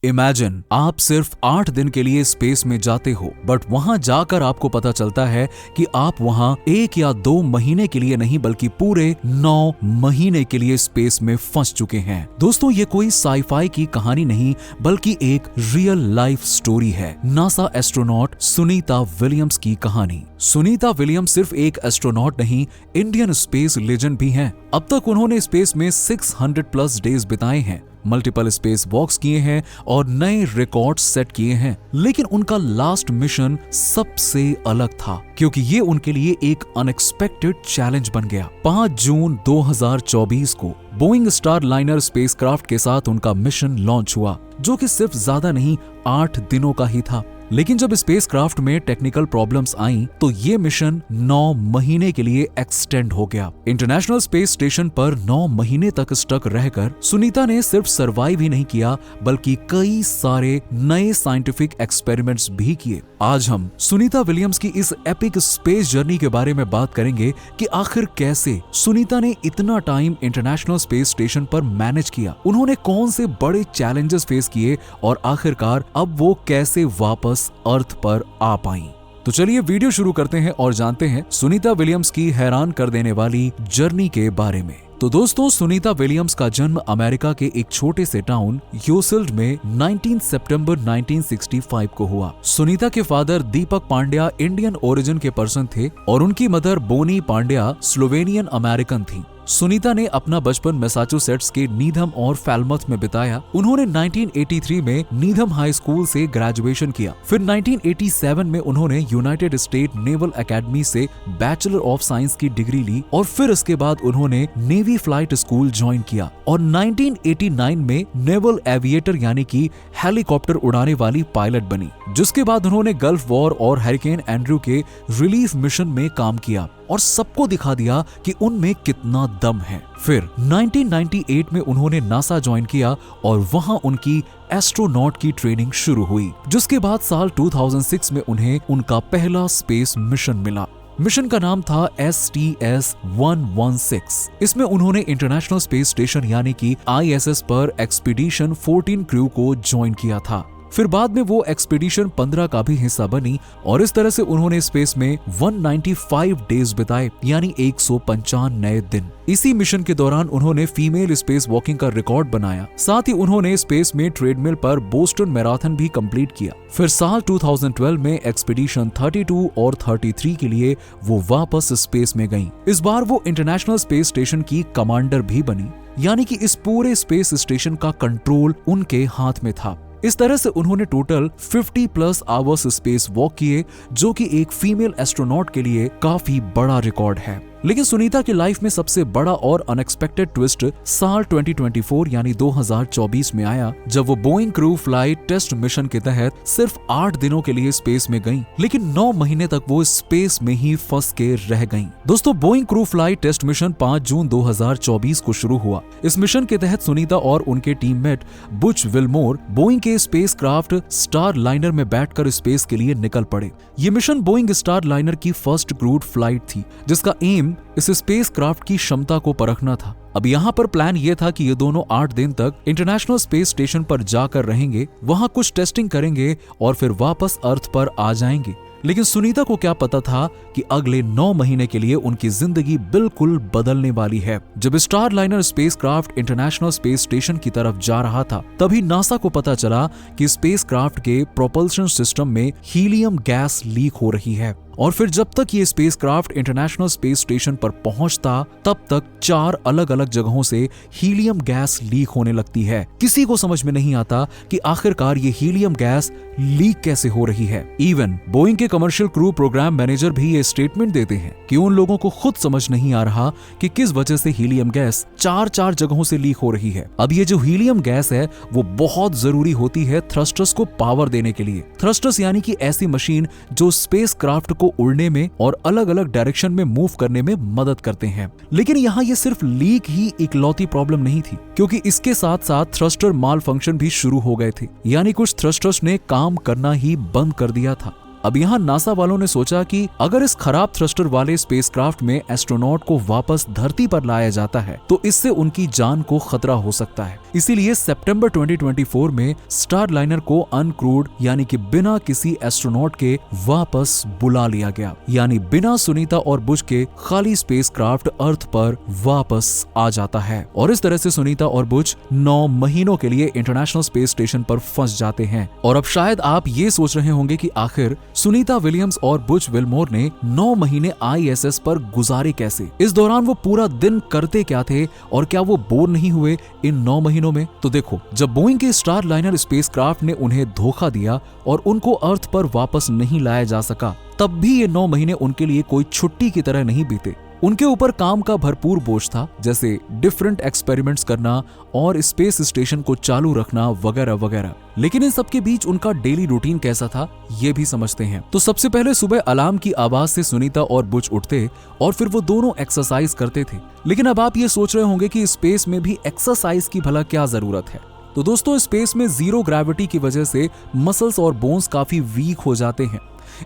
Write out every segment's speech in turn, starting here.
Imagine आप सिर्फ 8 दिन के लिए स्पेस में जाते हो, बट वहां जाकर आपको पता चलता है कि आप वहां 1 या 2 महीने के लिए नहीं बल्कि पूरे 9 महीने के लिए स्पेस में फंस चुके हैं। दोस्तों, ये कोई साईफाई की कहानी नहीं बल्कि एक रियल लाइफ स्टोरी है। नासा एस्ट्रोनॉट सुनीता विलियम्स की कहानी। सुनीता विलियम्स सिर्फ एक एस्ट्रोनॉट नहीं, इंडियन स्पेस लेजेंड भी हैं। अब तक उन्होंने स्पेस में 600+ डेज बिताए हैं, मल्टीपल स्पेस वॉक्स किए हैं और नए रिकॉर्ड सेट किए हैं। लेकिन उनका लास्ट मिशन सबसे अलग था, क्योंकि ये उनके लिए एक अनएक्सपेक्टेड चैलेंज बन गया। 5 जून 2024 को बोइंग स्टारलाइनर स्पेसक्राफ्ट के साथ उनका मिशन लॉन्च हुआ, जो कि सिर्फ ज्यादा नहीं 8 दिनों का ही था। लेकिन जब स्पेसक्राफ्ट में टेक्निकल प्रॉब्लम्स आईं, तो ये मिशन 9 महीने के लिए एक्सटेंड हो गया। इंटरनेशनल स्पेस स्टेशन पर 9 महीने तक स्टक रहकर सुनीता ने सिर्फ सरवाइव ही नहीं किया, बल्कि कई सारे नए साइंटिफिक एक्सपेरिमेंट्स भी किए। आज हम सुनीता विलियम्स की इस एपिक स्पेस जर्नी के बारे में बात करेंगे कि आखिर कैसे सुनीता ने इतना टाइम इंटरनेशनल स्पेस स्टेशन पर मैनेज किया, उन्होंने कौन से बड़े चैलेंजेस फेस किए और आखिरकार अब वो कैसे वापस अर्थ पर आ पाई। तो चलिए वीडियो शुरू करते हैं और जानते हैं सुनीता विलियम्स की हैरान कर देने वाली जर्नी के बारे में। तो दोस्तों, सुनीता विलियम्स का जन्म अमेरिका के एक छोटे से टाउन यूसिल्ड में 19 सितंबर 1965 को हुआ। सुनीता के फादर दीपक पांड्या इंडियन ओरिजिन के पर्सन थे और उनकी मदर बोनी पांड्या स्लोवेनियन अमेरिकन थी। सुनीता ने अपना बचपन मैसाचुसेट्स के नीधम और फैलमथ में बिताया। उन्होंने 1983 में नीधम हाई स्कूल से ग्रेजुएशन किया। फिर 1987 में उन्होंने यूनाइटेड स्टेट नेवल एकेडमी से बैचलर ऑफ साइंस की डिग्री ली और फिर इसके बाद उन्होंने नेवी फ्लाइट स्कूल ज्वाइन किया और 1989 में नेवल एविएटर यानी कि हेलीकॉप्टर उड़ाने वाली पायलट बनी, जिसके बाद उन्होंने गल्फ वॉर और हरिकेन एंड्रू के रिलीफ मिशन में काम किया और सबको दिखा दिया कि उनमें कितना दम है। फिर 1998 में उन्होंने नासा ज्वाइन किया और वहां उनकी एस्ट्रोनॉट की ट्रेनिंग शुरू हुई, जिसके बाद साल 2006 में उन्हें उनका पहला स्पेस मिशन मिला। मिशन का नाम था STS-116। इसमें उन्होंने इंटरनेशनल स्पेस स्टेशन यानी कि ISS पर एक्सपीडिशन 14 क्रू को ज्वाइन किया था। फिर बाद में वो एक्सपीडिशन 15 का भी हिस्सा बनी और इस तरह से उन्होंने स्पेस में 195 डेज बिताए, यानी 155 नए दिन। इसी मिशन के दौरान उन्होंने फीमेल स्पेस वॉकिंग का रिकॉर्ड बनाया। साथ ही उन्होंने स्पेस में ट्रेडमिल पर बोस्टन मैराथन भी कंप्लीट किया। फिर साल 2012 में एक्सपीडिशन 32 और 33 के लिए वो वापस स्पेस में गईं। इस बार वो इंटरनेशनल स्पेस स्टेशन की कमांडर भी बनी, यानी कि इस पूरे स्पेस स्टेशन का कंट्रोल उनके हाथ में था। इस तरह से उन्होंने टोटल 50+ आवर्स स्पेस वॉक किए, जो कि एक फीमेल एस्ट्रोनॉट के लिए काफी बड़ा रिकॉर्ड है। लेकिन सुनीता की लाइफ में सबसे बड़ा और अनएक्सपेक्टेड ट्विस्ट साल 2024 यानी 2024 में आया, जब वो Boeing crew flight test mission के तहत सिर्फ 8 दिनों के लिए स्पेस में गईं, लेकिन 9 महीने तक वो स्पेस में ही फंस के रह गईं। दोस्तों, Boeing crew flight test mission 5 जून 2024 को शुरू हुआ। इस मिशन के तहत सुनीता और उनके टीममेट बुच विलमोर बोइंग के स्पेसक्राफ्ट स्टारलाइनर में बैठकर स्पेस के लिए निकल पड़े। ये मिशन बोइंग स्टारलाइनर की फर्स्ट क्रूड फ्लाइट थी, जिसका एम इस स्पेसक्राफ्ट की क्षमता को परखना था। अब यहाँ पर प्लान ये था कि ये दोनों 8 दिन तक इंटरनेशनल स्पेस स्टेशन पर जाकर रहेंगे, वहां कुछ टेस्टिंग करेंगे और फिर वापस अर्थ पर आ जाएंगे। लेकिन सुनीता को क्या पता था कि अगले 9 महीने के लिए उनकी जिंदगी बिल्कुल बदलने वाली है। जब Starliner spacecraft international space station की तरफ जा रहा था, तभी नासा को पता चला कि स्पेसक्राफ्ट के प्रोपल्शन सिस्टम में हीलियम गैस लीक हो रही है। और फिर जब तक ये स्पेसक्राफ्ट इंटरनेशनल स्पेस स्टेशन पर पहुंचता, तब तक 4 अलग अलग जगहों से हीलियम गैस लीक होने लगती है। किसी को समझ में नहीं आता कि आखिरकार ये हीलियम गैस लीक कैसे हो रही है। इवन बोइंग के कमर्शियल क्रू प्रोग्राम मैनेजर भी ये स्टेटमेंट देते हैं कि उन लोगों को खुद समझ नहीं आ रहा कि किस वजह से हीलियम गैस 4 जगहों से लीक हो रही है। अब ये जो हीलियम गैस है, वो बहुत जरूरी होती है थ्रस्टर्स को पावर देने के लिए। थ्रस्टर्स यानी कि ऐसी मशीन जो स्पेसक्राफ्ट को उड़ने में और अलग अलग डायरेक्शन में मूव करने में मदद करते हैं। लेकिन यहाँ ये सिर्फ लीक ही इकलौती प्रॉब्लम नहीं थी, क्योंकि इसके साथ साथ थ्रस्टर माल फंक्शन भी शुरू हो गए थे, यानी कुछ थ्रस्टर्स ने काम करना ही बंद कर दिया था। अब यहाँ नासा वालों ने सोचा कि अगर इस खराब थ्रस्टर वाले स्पेसक्राफ्ट में एस्ट्रोनॉट को वापस धरती पर लाया जाता है तो इससे उनकी जान को खतरा हो सकता है। इसीलिए सितंबर 2024 में स्टारलाइनर को अनक्रूड यानी कि बिना किसी एस्ट्रोनॉट के वापस बुला लिया गया, यानी बिना सुनीता और बुश के खाली स्पेसक्राफ्ट अर्थ पर वापस आ जाता है। और इस तरह से सुनीता और बुश 9 महीनों के लिए इंटरनेशनल स्पेस स्टेशन पर फंस जाते हैं। और अब शायद आप ये सोच रहे होंगे कि आखिर सुनीता विलियम्स और बुश विल्मोर ने 9 महीने ISS पर गुजारे कैसे? इस दौरान वो पूरा दिन करते क्या थे और क्या वो बोर नहीं हुए इन 9 महीनों में? तो देखो, जब बोइंग के स्टारलाइनर स्पेसक्राफ्ट ने उन्हें धोखा दिया और उनको अर्थ पर वापस नहीं लाया जा सका, तब भी ये 9 महीने उनके लिए कोई छुट्टी की तरह नहीं बीते। उनके ऊपर काम का भरपूर बोझ था, जैसे डिफरेंट एक्सपेरिमेंट्स करना और स्पेस स्टेशन को चालू रखना वगैरह वगैरह। लेकिन इन सब के बीच उनका डेली रूटीन कैसा था, ये भी समझते हैं। तो सबसे पहले सुबह अलार्म की आवाज से सुनीता और बुश उठते और फिर वो दोनों एक्सरसाइज करते थे। लेकिन अब आप ये सोच रहे होंगे कि स्पेस में भी एक्सरसाइज की भला क्या जरूरत है? तो दोस्तों, स्पेस में जीरो ग्रेविटी की वजह से मसल्स और बोन्स काफी वीक हो जाते हैं,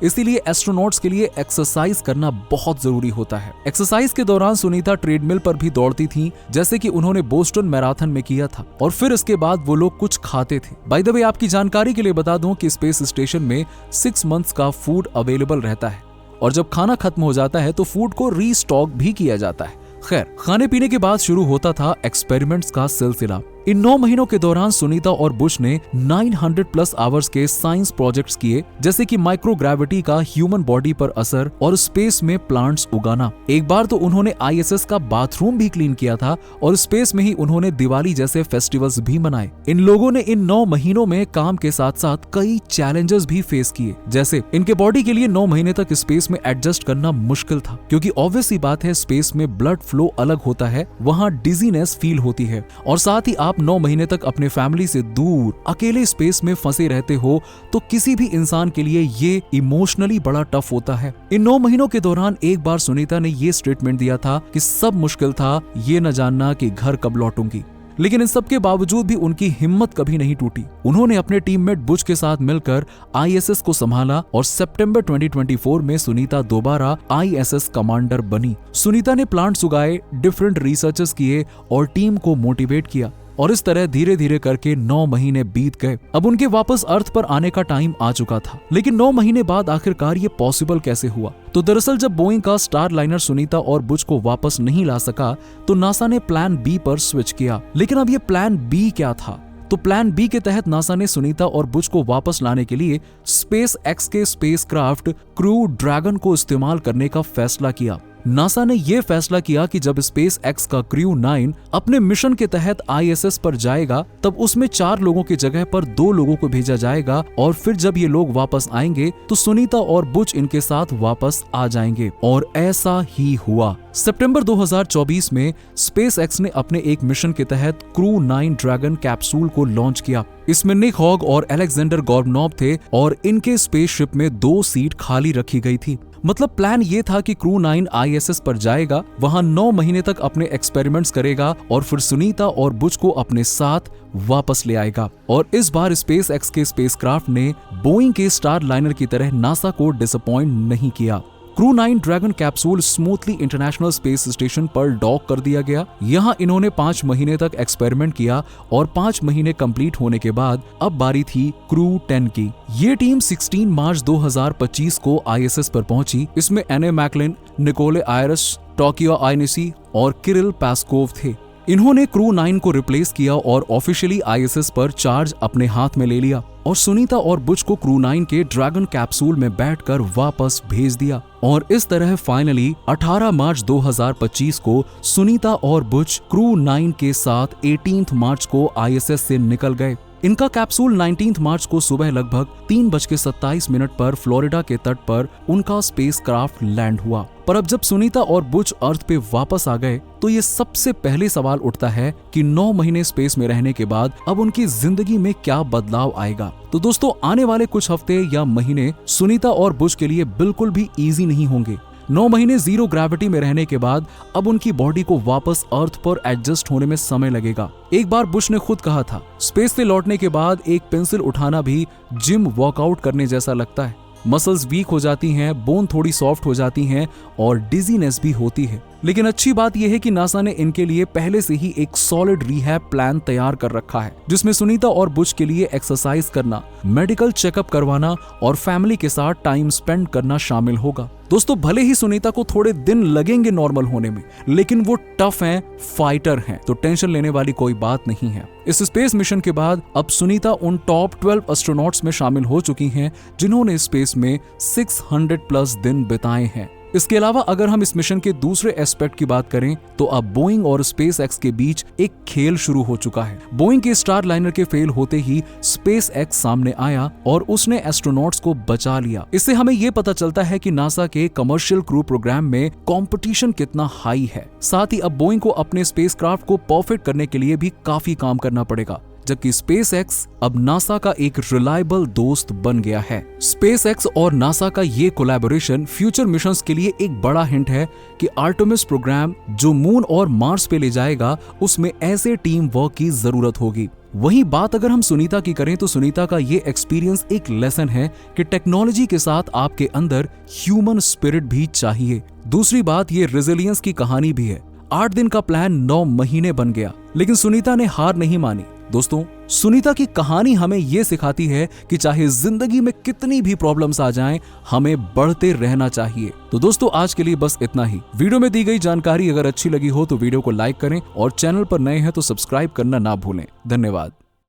इसीलिए एस्ट्रोनॉट्स के लिए एक्सरसाइज करना बहुत जरूरी होता है। एक्सरसाइज के दौरान सुनीता ट्रेडमिल पर भी दौड़ती थी, जैसे कि उन्होंने बोस्टन मैराथन में किया था, और फिर इसके बाद वो लोग कुछ खाते थे। बाय द वे, आपकी जानकारी के लिए बता दूं कि स्पेस स्टेशन में 6 मंथ्स का फूड अवेलेबल रहता है और जब खाना खत्म हो जाता है तो फूड को रीस्टॉक भी किया जाता है। खैर, खाने पीने के बाद शुरू होता था एक्सपेरिमेंट्स का सिलसिला। इन 9 महीनों के दौरान सुनीता और बुश ने 900+ आवर्स के साइंस प्रोजेक्ट्स किए, जैसे कि माइक्रोग्रेविटी का ह्यूमन बॉडी पर असर और स्पेस में प्लांट्स उगाना। एक बार तो उन्होंने ISS का बाथरूम भी क्लीन किया था और स्पेस में ही उन्होंने दिवाली जैसे फेस्टिवल्स भी मनाए। इन लोगों ने इन 9 महीनों में काम के साथ साथ कई चैलेंजेस भी फेस किए, जैसे इनके बॉडी के लिए 9 महीने तक स्पेस में एडजस्ट करना मुश्किल था, क्योंकि ऑब्वियस ही बात है, स्पेस में ब्लड फ्लो अलग होता है, वहाँ डिजीनेस फील होती है, और साथ ही आप 9 महीने तक अपने फैमिली से दूर अकेले स्पेस में फंसे रहते हो, तो किसी भी इंसान के लिए ये इमोशनली बड़ा टफ होता है। इन 9 महीनों के दौरान एक बार सुनीता ने ये स्टेटमेंट दिया था कि सब मुश्किल था, ये न जानना कि घर कब लौटूंगी। लेकिन इन सब के बावजूद भी उनकी हिम्मत कभी नहीं टूटी। उन्होंने अपने टीममेट बुश के साथ मिलकर ISS को संभाला और सितंबर 2024 में सुनीता दोबारा ISS कमांडर बनी। सुनीता ने प्लांट्स उगाए, डिफरेंट रिसर्चेस किए और टीम को मोटिवेट किया, और इस तरह धीरे धीरे करके 9 महीने बीत गए। अब उनके वापस अर्थ पर आने का टाइम आ चुका था, लेकिन 9 महीने बाद आखिरकार ये पॉसिबल कैसे हुआ? तो दरअसल जब बोइंग का स्टारलाइनर सुनीता और बुश को वापस नहीं ला सका, तो नासा ने प्लान बी पर स्विच किया। लेकिन अब ये प्लान बी क्या था? तो प्लान बी के तहत नासा ने सुनीता और बुश को वापस लाने के लिए SpaceX के स्पेसक्राफ्ट क्रू ड्रैगन को इस्तेमाल करने का फैसला किया। नासा ने यह फैसला किया कि जब SpaceX का क्रू 9 अपने मिशन के तहत ISS पर जाएगा, तब उसमें 4 लोगों की जगह पर 2 लोगों को भेजा जाएगा, और फिर जब ये लोग वापस आएंगे तो सुनीता और बुश इनके साथ वापस आ जाएंगे। और ऐसा ही हुआ। सितंबर 2024 में SpaceX ने अपने एक मिशन के तहत क्रू 9 ड्रैगन कैप्सूल को लॉन्च किया। इसमें निक हॉग और अलेक्जेंडर गोर्बनॉव थे, और इनके स्पेसशिप में 2 सीट खाली रखी गई थी। मतलब प्लान ये था कि क्रू 9 ISS पर जाएगा, वहां 9 महीने तक अपने एक्सपेरिमेंट्स करेगा और फिर सुनीता और बुश को अपने साथ वापस ले आएगा। और इस बार SpaceX के स्पेसक्राफ्ट ने बोइंग के स्टारलाइनर की तरह नासा को डिसअपॉइंट नहीं किया। Crew 9 dragon capsule smoothly international space station पर डॉक कर दिया गया। यहाँ इन्होंने 5 महीने तक एक्सपेरिमेंट किया और 5 महीने कंप्लीट होने के बाद अब बारी थी क्रू 10 की। ये टीम 16 मार्च 2025 को ISS पर पहुंची। इसमें एने मैकलिन, निकोले आयरस, टोकियो आइनेसी और किरिल पेस्कोव थे। इन्होंने क्रू 9 को रिप्लेस किया और ऑफिशियली ISS पर चार्ज अपने हाथ में ले लिया, और सुनीता और बुश को क्रू 9 के ड्रैगन कैप्सूल में बैठकर वापस भेज दिया। और इस तरह फाइनली 18 मार्च 2025 को सुनीता और बुश क्रू 9 के साथ 18 मार्च को ISS से निकल गए। इनका कैप्सूल 19 मार्च को सुबह लगभग 3:27 पर फ्लोरिडा के तट पर उनका स्पेसक्राफ्ट लैंड हुआ। पर अब जब सुनीता और बुश अर्थ पे वापस आ गए, तो ये सबसे पहले सवाल उठता है कि 9 महीने स्पेस में रहने के बाद अब उनकी जिंदगी में क्या बदलाव आएगा। तो दोस्तों, आने वाले कुछ हफ्ते या महीने सुनीता और बुश के लिए बिल्कुल भी इजी नहीं होंगे। 9 महीने जीरो ग्रेविटी में रहने के बाद अब उनकी बॉडी को वापस अर्थ पर एडजस्ट होने में समय लगेगा। एक बार बुश ने खुद कहा था, स्पेस से लौटने के बाद एक पेंसिल उठाना भी जिम वर्कआउट करने जैसा लगता है। मसल्स वीक हो जाती हैं, बोन थोड़ी सॉफ्ट हो जाती हैं और डिजीनेस भी होती है। लेकिन अच्छी बात यह है कि नासा ने इनके लिए पहले से ही एक सॉलिड रिहैब प्लान तैयार कर रखा है, जिसमें सुनीता और बुच के लिए एक्सरसाइज करना, मेडिकल चेकअप करवाना और फैमिली के साथ टाइम स्पेंड करना शामिल होगा। दोस्तों, भले ही सुनीता को थोड़े दिन लगेंगे नॉर्मल होने में, लेकिन वो टफ हैं, फाइटर हैं, तो टेंशन लेने वाली कोई बात नहीं है। इस स्पेस मिशन के बाद अब सुनीता उन टॉप 12 एस्ट्रोनॉट्स में शामिल हो चुकी हैं जिन्होंने स्पेस में 600 प्लस दिन बिताए हैं। इसके अलावा अगर हम इस मिशन के दूसरे एस्पेक्ट की बात करें तो अब बोइंग और स्पेस एक्स के बीच एक खेल शुरू हो चुका है। बोइंग के स्टार लाइनर के फेल होते ही स्पेस एक्स सामने आया और उसने एस्ट्रोनॉट्स को बचा लिया। इससे हमें यह पता चलता है कि नासा के कमर्शियल क्रू प्रोग्राम में कंपटीशन कितना हाई है। साथ ही अब बोइंग को अपने स्पेसक्राफ्ट को परफेक्ट करने के लिए भी काफी काम करना पड़ेगा, जबकि स्पेस एक्स अब नासा का एक रिलायबल दोस्त बन गया है। स्पेस एक्स और नासा का ये कोलैबोरेशन फ्यूचर मिशंस के लिए एक बड़ा हिंट है कि आर्टेमिस प्रोग्राम जो मून और मार्स पे ले जाएगा, उसमें ऐसे टीम वर्क की जरूरत होगी। वहीं बात अगर हम सुनीता की करें तो सुनीता का ये एक्सपीरियंस एक लेसन है कि टेक्नोलॉजी के साथ आपके अंदर ह्यूमन स्पिरिट भी चाहिए। दूसरी बात, ये रेजिलियंस की कहानी भी है। 8 दिन का प्लान 9 महीने बन गया, लेकिन सुनीता ने हार नहीं मानी। दोस्तों, सुनीता की कहानी हमें यह सिखाती है कि चाहे जिंदगी में कितनी भी प्रॉब्लम्स आ जाएं, हमें बढ़ते रहना चाहिए। तो दोस्तों, आज के लिए बस इतना ही। वीडियो में दी गई जानकारी अगर अच्छी लगी हो तो वीडियो को लाइक करें और चैनल पर नए हैं तो सब्सक्राइब करना ना भूलें। धन्यवाद।